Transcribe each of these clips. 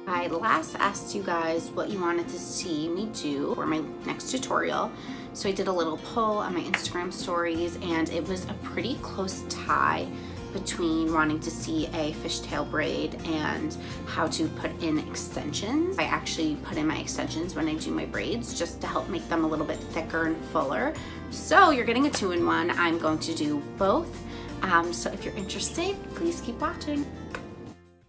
I last asked you guys what you wanted to see me do for my next tutorial. So I did a little poll on my Instagram stories, and it was a pretty close tie between wanting to see a fishtail braid and how to put in extensions. I actually put in my extensions when I do my braids just to help make them a little bit thicker and fuller. So you're getting a 2-in-1. I'm going to do both. So if you're interested, please keep watching.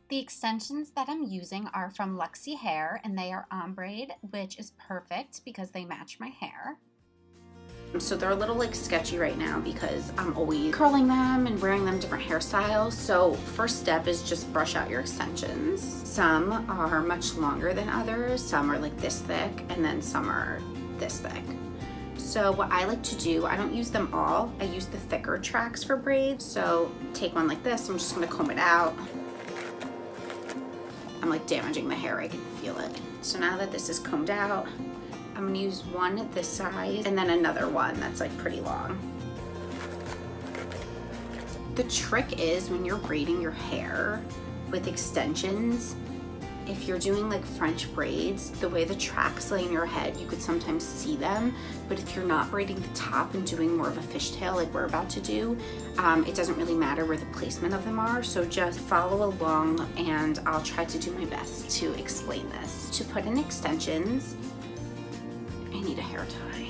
The extensions that I'm using are from Luxy Hair, and they are on braid, which is perfect because they match my hair. So they're a little like sketchy right now because I'm always curling them and wearing them different hairstyles. So first step is just brush out your extensions. Some are much longer than others. Some are like this thick, and then some are this thick. So what I like to do, I don't use them all. I use the thicker tracks for braids. So take one like this. I'm just gonna comb it out. I'm like damaging the hair, I can feel it. So now that this is combed out, I'm gonna use one this size and then another one that's like pretty long. The trick is when you're braiding your hair with extensions, if you're doing like French braids, the way the tracks lay in your head, you could sometimes see them. But if you're not braiding the top and doing more of a fishtail like we're about to do, it doesn't really matter where the placement of them are. So just follow along and I'll try to do my best to explain this. To put in extensions, I need a hair tie.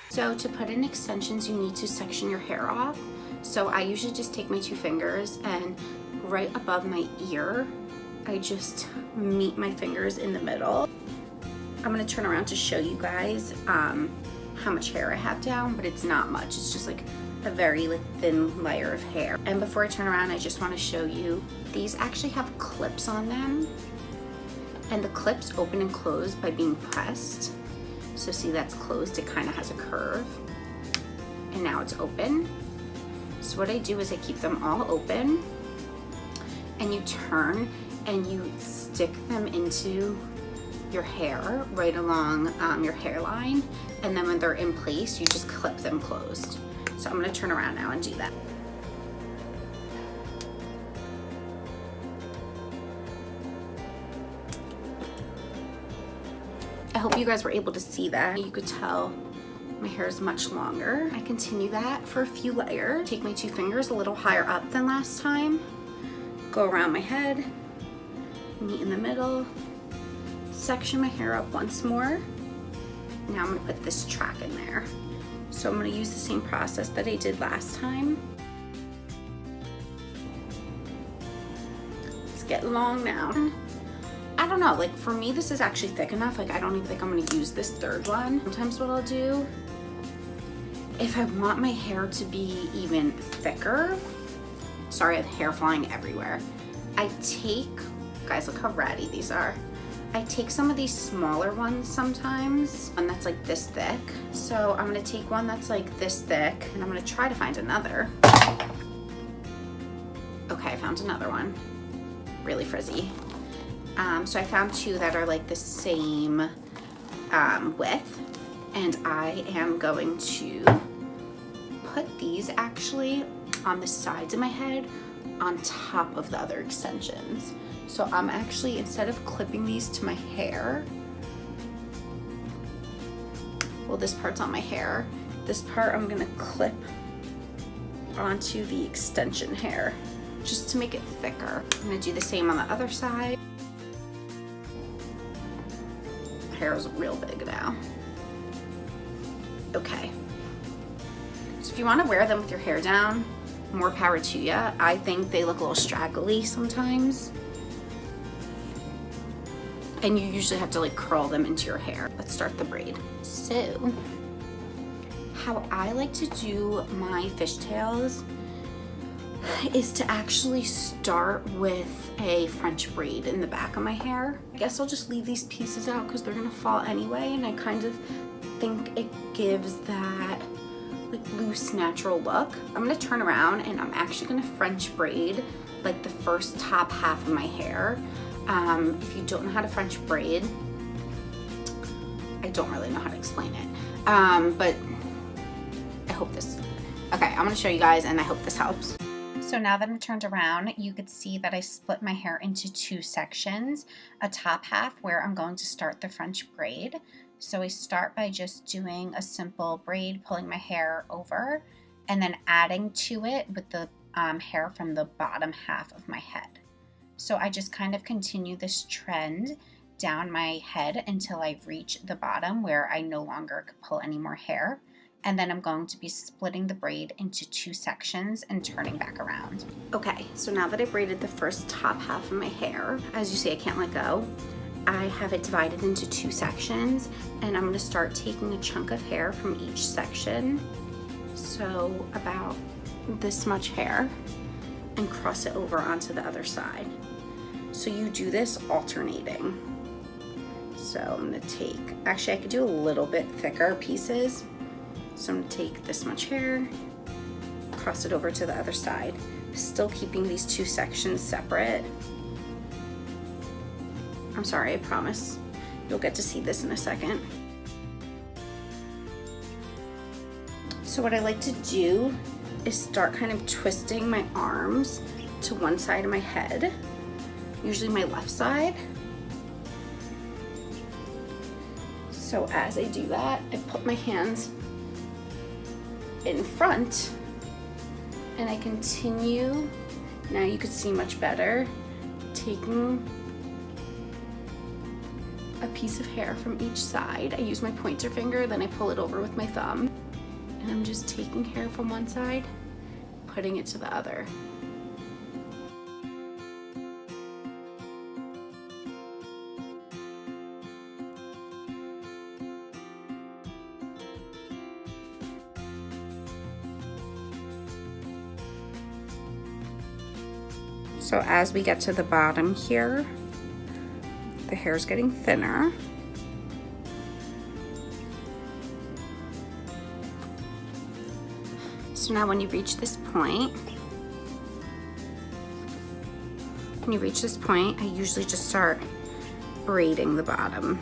So to put in extensions, you need to section your hair off. So I usually just take my 2 fingers and right above my ear, I just meet my fingers in the middle. I'm gonna turn around to show you guys how much hair I have down, but it's not much. It's just like a very like thin layer of hair. And before I turn around, I just wanna show you, these actually have clips on them. And the clips open and close by being pressed. So see, that's closed, it kind of has a curve. And now it's open. So what I do is I keep them all open, and you turn and you stick them into your hair right along your hairline, and then when they're in place, you just clip them closed. So I'm gonna turn around now and do that. I hope you guys were able to see that. You could tell my hair is much longer. I continue that for a few layers. Take my 2 fingers a little higher up than last time, go around my head, meet in the middle, section my hair up once more. Now I'm gonna put this track in there. So I'm gonna use the same process that I did last time. It's getting long now. I don't know, like for me, this is actually thick enough. Like I don't even think I'm gonna use this 3rd one. Sometimes what I'll do, if I want my hair to be even thicker, sorry, I have hair flying everywhere. I take, guys, look how ratty these are. I take some of these smaller ones sometimes, one that's like this thick. So I'm gonna take one that's like this thick, and I'm gonna try to find another. Okay, I found another one, really frizzy. So I found 2 that are like the same width, and I am going to put these actually on the sides of my head on top of the other extensions. So I'm actually, instead of clipping these to my hair, well, this part's on my hair, this part I'm gonna clip onto the extension hair just to make it thicker. I'm gonna do the same on the other side. My hair is real big now. Okay. So if you wanna wear them with your hair down, more power to ya. I think they look a little straggly sometimes. And you usually have to like curl them into your hair. Let's start the braid. So, how I like to do my fishtails is to actually start with a French braid in the back of my hair. I guess I'll just leave these pieces out because they're gonna fall anyway, and I kind of think it gives that like loose, natural look. I'm gonna turn around and I'm actually gonna French braid like the first top half of my hair. If you don't know how to French braid, I don't really know how to explain it, but I hope this, okay, I'm gonna show you guys and I hope this helps. So now that I'm turned around, you could see that I split my hair into two sections, a top half where I'm going to start the French braid. So I start by just doing a simple braid, pulling my hair over, and then adding to it with the hair from the bottom half of my head. So I just kind of continue this trend down my head until I reach the bottom where I no longer could pull any more hair. And then I'm going to be splitting the braid into two sections and turning back around. Okay, so now that I braided the first top half of my hair, as you see, I can't let go. I have it divided into two sections, and I'm gonna start taking a chunk of hair from each section. So about this much hair, and cross it over onto the other side. So you do this alternating. So I'm gonna take, actually I could do a little bit thicker pieces. So I'm gonna take this much hair, cross it over to the other side, still keeping these two sections separate. I'm sorry, I promise you'll get to see this in a second. So what I like to do is start kind of twisting my arms to one side of my head, usually my left side. So as I do that, I put my hands in front and I continue. Now you can see much better, taking a piece of hair from each side. I use my pointer finger, then I pull it over with my thumb, and I'm just taking hair from one side, putting it to the other. So as we get to the bottom here, the hair's getting thinner. So now when you reach this point, I usually just start braiding the bottom.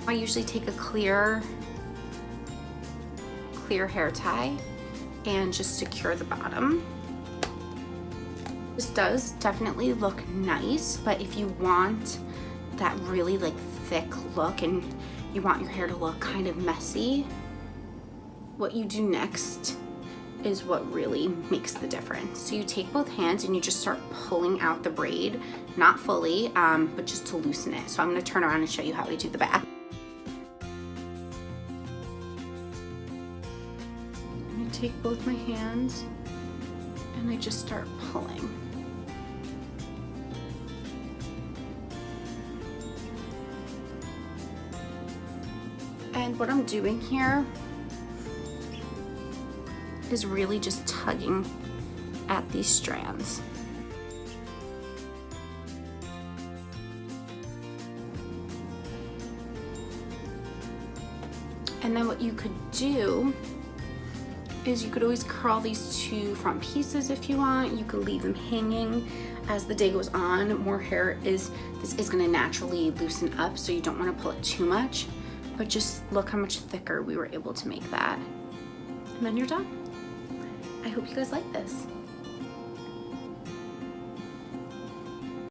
I usually take a clear hair tie and just secure the bottom. This does definitely look nice, but if you want that really like thick look and you want your hair to look kind of messy, what you do next is what really makes the difference. So you take both hands and you just start pulling out the braid, not fully, but just to loosen it. So I'm gonna turn around and show you how I do the back. I take both my hands and I just start pulling. And what I'm doing here is really just tugging at these strands. And then what you could do is you could always curl these two front pieces if you want. You could leave them hanging. As the day goes on, more hair this is gonna naturally loosen up, so you don't wanna pull it too much, but just look how much thicker we were able to make that. And then you're done. I hope you guys like this.